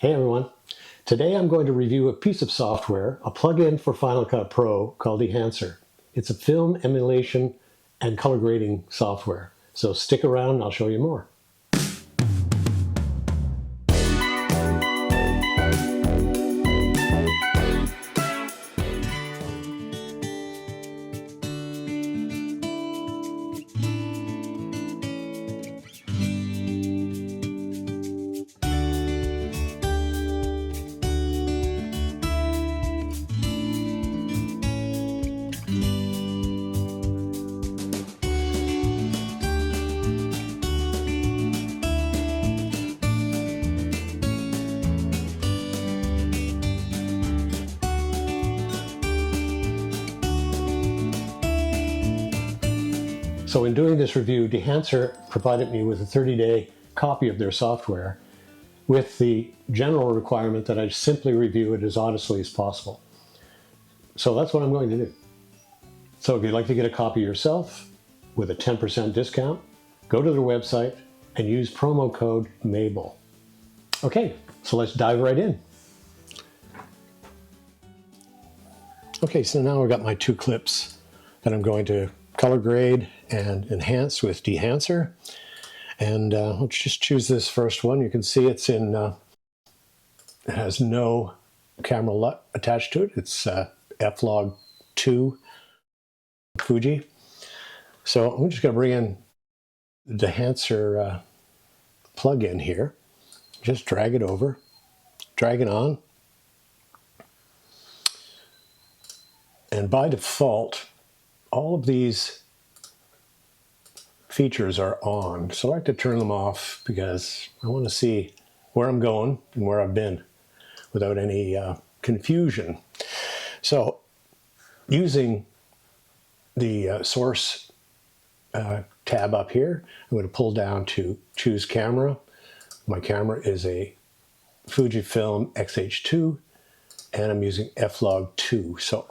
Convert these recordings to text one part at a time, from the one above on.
Hey everyone. Today I'm going to review a piece of software, a plugin for Final Cut Pro called Dehancer. It's a film emulation and color grading software. So stick around and I'll show you more. So in doing this review, Dehancer provided me with a 30-day copy of their software with the general requirement that I simply review it as honestly as possible. So that's what I'm going to do. So if you'd like to get a copy yourself with a 10% discount, go to their website and use promo code MABEL. Okay, so let's dive right in. Okay, so now I've got my two clips that I'm going to color grade and enhance with Dehancer. And let's just choose this first one. You can see it's in, it has no camera LUT attached to it. It's F-Log 2 Fuji. So I'm just going to bring in the Dehancer plugin here. Just drag it over, drag it on. And by default, all of these features are on. So I like to turn them off because I want to see where I'm going and where I've been without any confusion. So using the source tab up here, I'm going to pull down to choose camera. My camera is a Fujifilm X-H2 and I'm using F-Log 2. So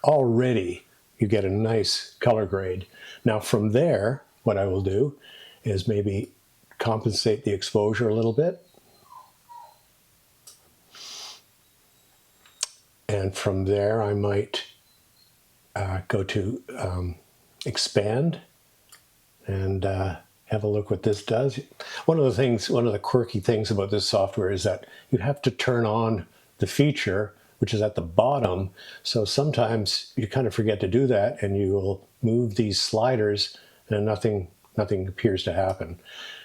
already you get a nice color grade. Now from there, what I will do is maybe compensate the exposure a little bit. And from there, I might go to expand and have a look what this does. One of the quirky things about this software is that you have to turn on the feature which is at the bottom. So sometimes you kind of forget to do that and you will move these sliders and nothing appears to happen.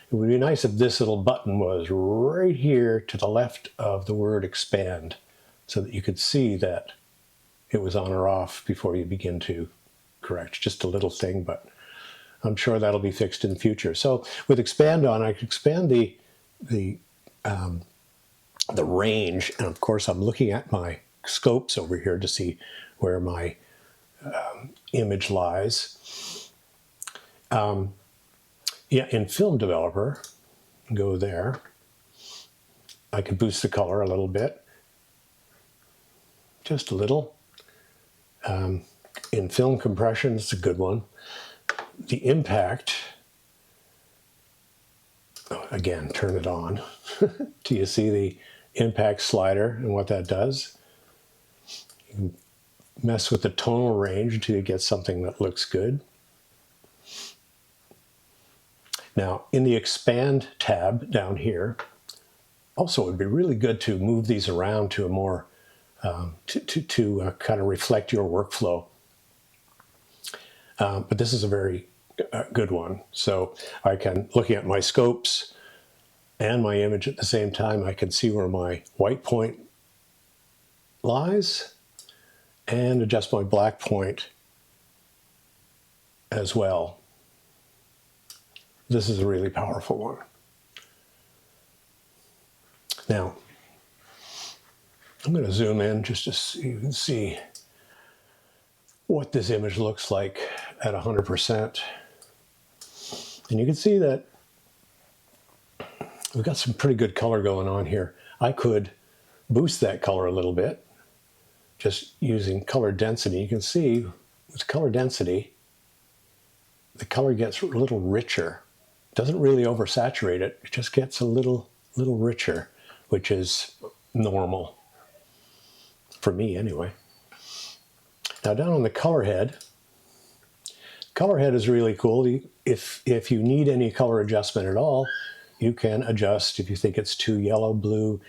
It would be nice if this little button was right here to the left of the word expand so that you could see that it was on or off before you begin to correct. Just a little thing, but I'm sure that'll be fixed in the future. So with expand on, I can expand the range, and of course I'm looking at my scopes over here to see where my image lies. Yeah, in Film Developer, go there. I can boost the color a little bit, just a little. In Film Compression, it's a good one. The impact, again, turn it on. Do you see the impact slider and what that does? You can mess with the tonal range until you get something that looks good. Now, in the expand tab down here, also it would be really good to move these around to a more, to kind of reflect your workflow. But this is a very good one. So I can, looking at my scopes and my image at the same time, I can see where my white point lies and adjust my black point as well. This is a really powerful one. Now, I'm going to zoom in just so you can see what this image looks like at 100%. And you can see that we've got some pretty good color going on here. I could boost that color a little bit just using color density. You can see with color density, the color gets a little richer. It doesn't really oversaturate it. It just gets a little richer. which is normal for me anyway. Now down on the color head is really cool. If you need any color adjustment at all, you can adjust if you think it's too yellow, blue,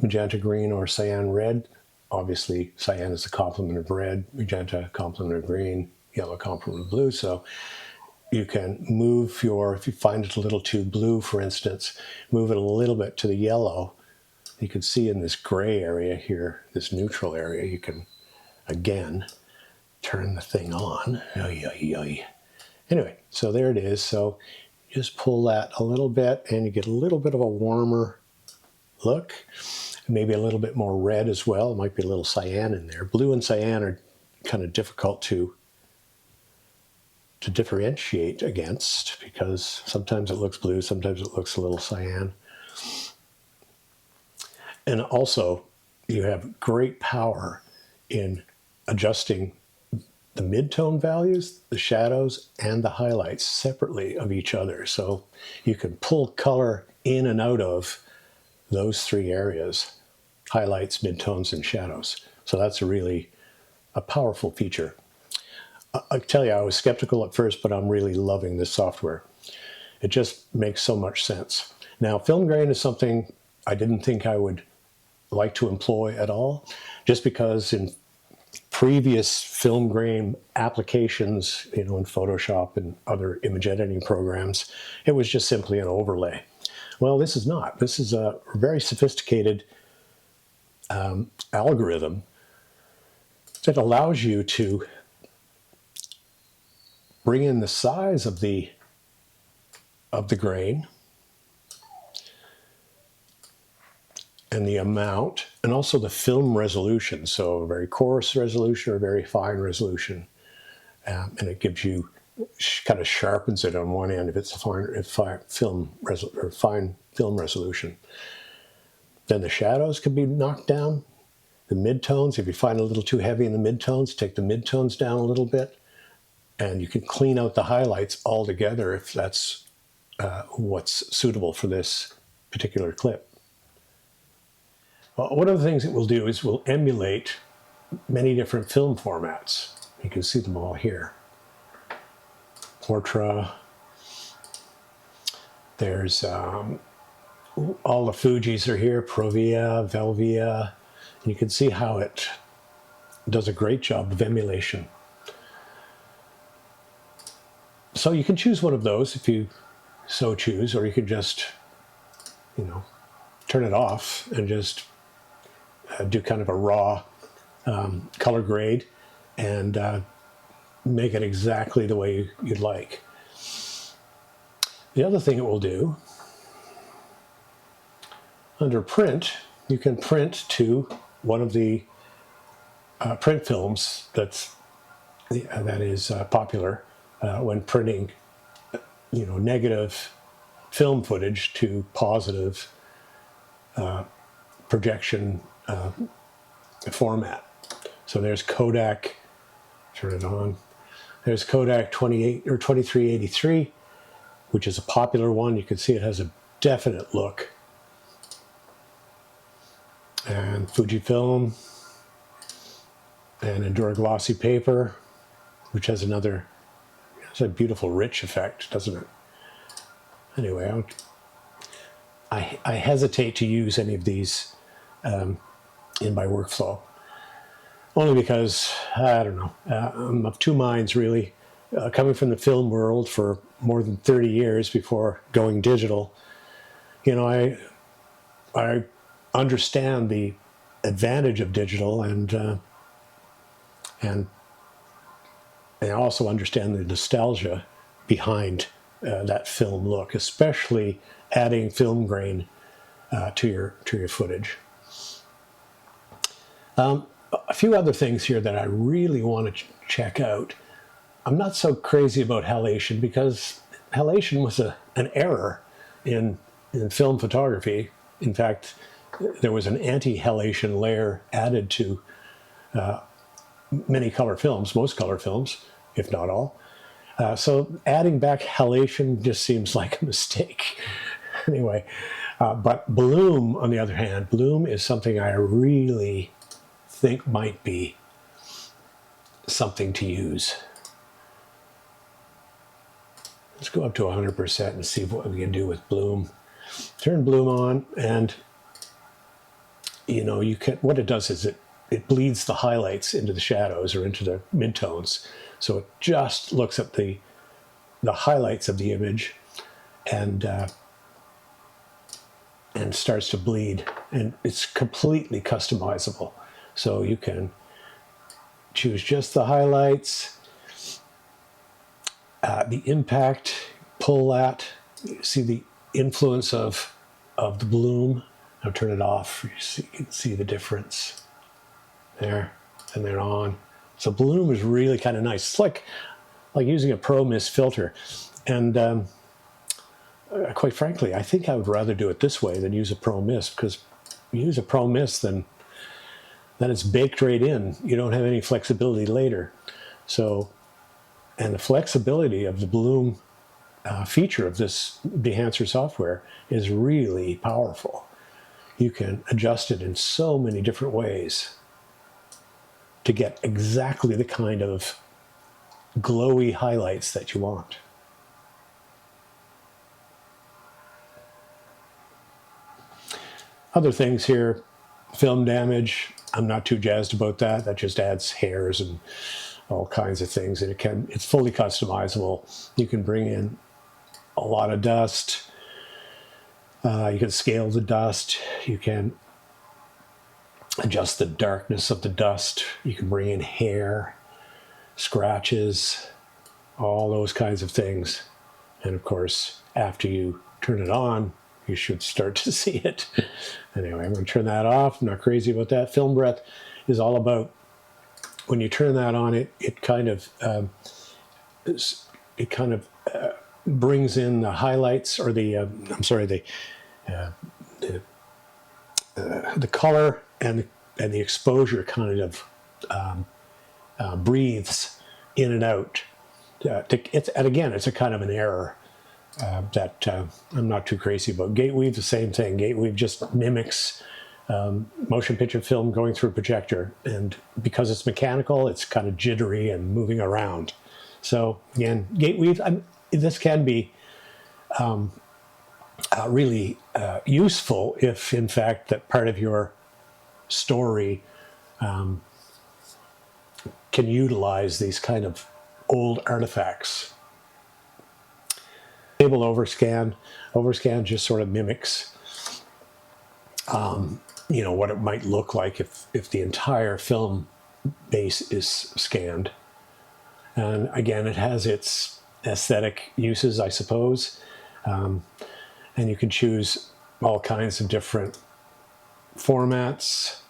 magenta green, or cyan red. Obviously, cyan is a complement of red, magenta complement of green, yellow complement of blue. So you can move if you find it a little too blue, for instance, move it a little bit to the yellow. You can see in this gray area here, this neutral area, you can, again, turn the thing on. Anyway, so there it is. So just pull that a little bit and you get a little bit of a warmer look. Maybe a little bit more red as well. It might be a little cyan in there. Blue and cyan are kind of difficult to differentiate against because sometimes it looks blue, sometimes it looks a little cyan. And also, you have great power in adjusting the midtone values, the shadows, and the highlights separately of each other. So you can pull color in and out of those three areas: highlights, midtones, and shadows. So that's really a powerful feature. I tell you, I was skeptical at first, but I'm really loving this software. It just makes so much sense. Now, film grain is something I didn't think I would like to employ at all, just because in previous film grain applications, in Photoshop and other image editing programs, it was just simply an overlay. Well, this is not. This is a very sophisticated algorithm that allows you to bring in the size of the grain and the amount, and also the film resolution. So a very coarse resolution or a very fine resolution. And it gives you, kind of sharpens it on one end if it's a fine film resolution. Then the shadows can be knocked down. The midtones, if you find it a little too heavy in the midtones, take the midtones down a little bit. And you can clean out the highlights altogether if that's what's suitable for this particular clip. Well, one of the things it will do is we'll emulate many different film formats. You can see them all here. Portra. There's all the Fujis are here, Provia, Velvia. And you can see how it does a great job of emulation. So you can choose one of those if you so choose, or you can just, turn it off and just do kind of a raw color grade and make it exactly the way you'd like. The other thing it will do, under print, you can print to one of the print films that is popular when printing, negative film footage to positive projection format. So there's Kodak, turn it on. There's Kodak 2383, which is a popular one. You can see it has a definite look. And Fujifilm, and Endura glossy paper, which has it's a beautiful rich effect, doesn't it? Anyway, I hesitate to use any of these in my workflow, only because, I don't know, I'm of two minds really. Coming from the film world for more than 30 years before going digital, I understand the advantage of digital, and I also understand the nostalgia behind that film look, especially adding film grain to your footage. A few other things here that I really want to check out. I'm not so crazy about halation because halation was an error in film photography. In fact, there was an anti-halation layer added to many color films, most color films, if not all. So adding back halation just seems like a mistake. Anyway, But bloom, on the other hand, bloom is something I really think might be something to use. Let's go up to 100% and see what we can do with bloom. Turn bloom on, and you know, you can, what it does is it bleeds the highlights into the shadows or into the midtones. So it just looks at the highlights of the image and starts to bleed, and it's completely customizable. So you can choose just the highlights, the impact, pull that, see the influence of the bloom. I'll turn it off so you can see the difference there, and then on. So bloom is really kind of nice. It's like using a Pro Mist filter, and quite frankly, I think I would rather do it this way than use a Pro Mist, because you use a Pro Mist, then it's baked right in. You don't have any flexibility later. So, and the flexibility of the bloom feature of this Dehancer software is really powerful. You can adjust it in so many different ways to get exactly the kind of glowy highlights that you want. Other things here, film damage, I'm not too jazzed about that. That just adds hairs and all kinds of things, and it's fully customizable. You can bring in a lot of dust. You can scale the dust. You can adjust the darkness of the dust. You can bring in hair, scratches, all those kinds of things. And of course, after you turn it on, you should start to see it. Anyway, I'm going to turn that off. I'm not crazy about that. Film breath is all about, when you turn that on, it kind of brings in the highlights, or the color and the exposure kind of breathes in and out. And again, it's a kind of an error that I'm not too crazy about. Gate weave, the same thing. Gate weave just mimics motion picture film going through a projector, and because it's mechanical, it's kind of jittery and moving around. So again, gate weave, this can be really useful if, in fact, that part of your story can utilize these kind of old artifacts. Table overscan just sort of mimics you know, what it might look like if the entire film base is scanned. And again, it has its aesthetic uses, I suppose. And you can choose all kinds of different formats.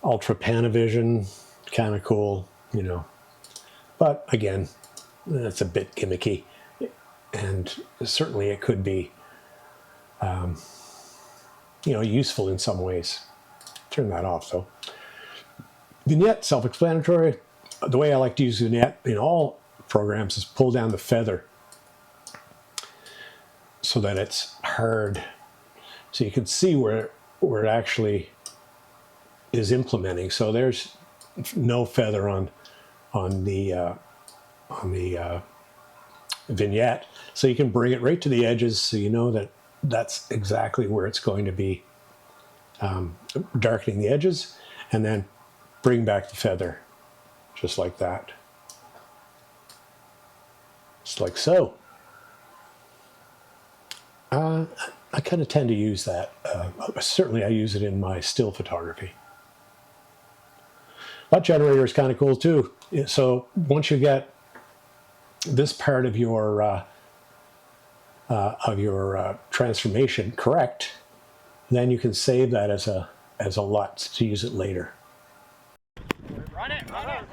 Ultra Panavision, kind of cool, you know. But again, that's a bit gimmicky. And certainly it could be, you know, useful in some ways. Turn that off, though. Vignette, self-explanatory. The way I like to use vignette in all programs is pull down the feather so that it's hard, so you can see where it actually is implementing. So there's no feather on the vignette, so you can bring it right to the edges, so you know that that's exactly where it's going to be darkening the edges, and then bring back the feather just like that, just like so. I kind of tend to use that. Certainly I use it in my still photography. Lot generator is kind of cool too. So once you get this part of your transformation correct, then you can save that as a LUT to use it later. Run it, run it.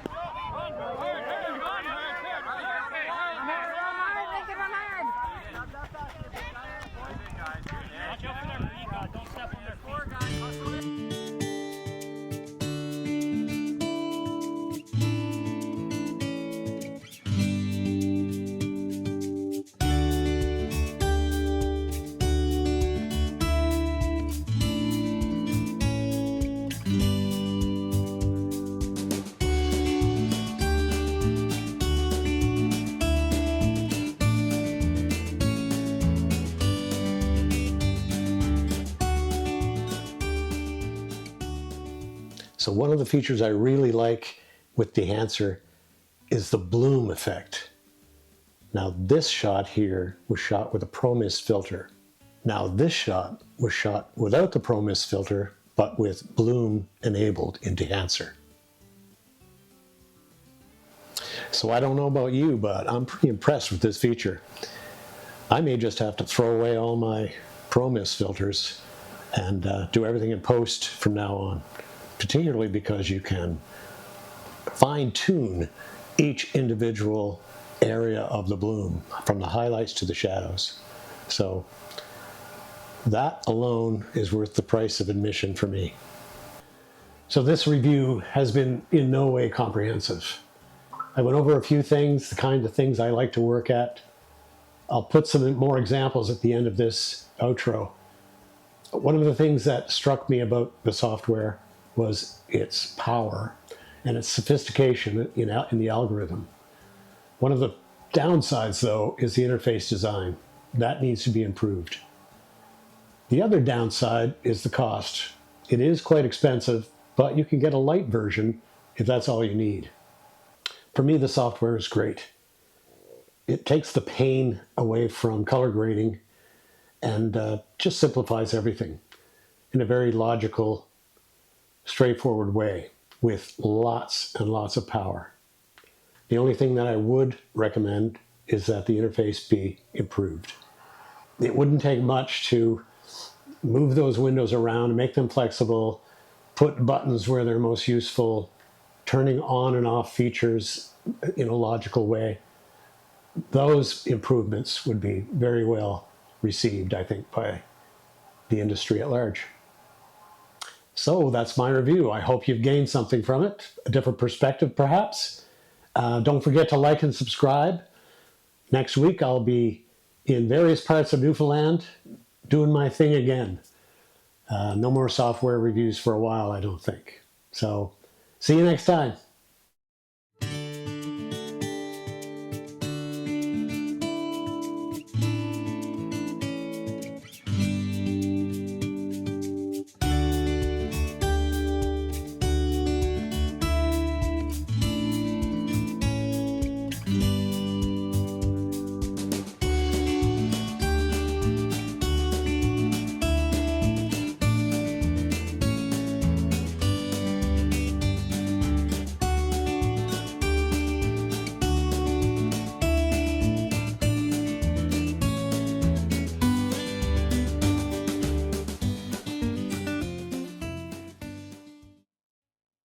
So one of the features I really like with Dehancer is the bloom effect. Now this shot here was shot with a Pro Mist filter. Now this shot was shot without the Pro Mist filter, but with bloom enabled in Dehancer. So I don't know about you, but I'm pretty impressed with this feature. I may just have to throw away all my Pro Mist filters and do everything in post from now on, particularly because you can fine-tune each individual area of the bloom, from the highlights to the shadows. So that alone is worth the price of admission for me. So this review has been in no way comprehensive. I went over a few things, the kind of things I like to work at. I'll put some more examples at the end of this outro. One of the things that struck me about the software was its power and its sophistication in the algorithm. One of the downsides, though, is the interface design. That needs to be improved. The other downside is the cost. It is quite expensive, but you can get a light version if that's all you need. For me, the software is great. It takes the pain away from color grading and just simplifies everything in a very logical, straightforward way with lots and lots of power. The only thing that I would recommend is that the interface be improved. It wouldn't take much to move those windows around and make them flexible, put buttons where they're most useful, turning on and off features in a logical way. Those improvements would be very well received, I think, by the industry at large. So that's my review. I hope you've gained something from it, a different perspective perhaps. Don't forget to like and subscribe. Next week I'll be in various parts of Newfoundland doing my thing again. No more software reviews for a while, I don't think. So see you next time.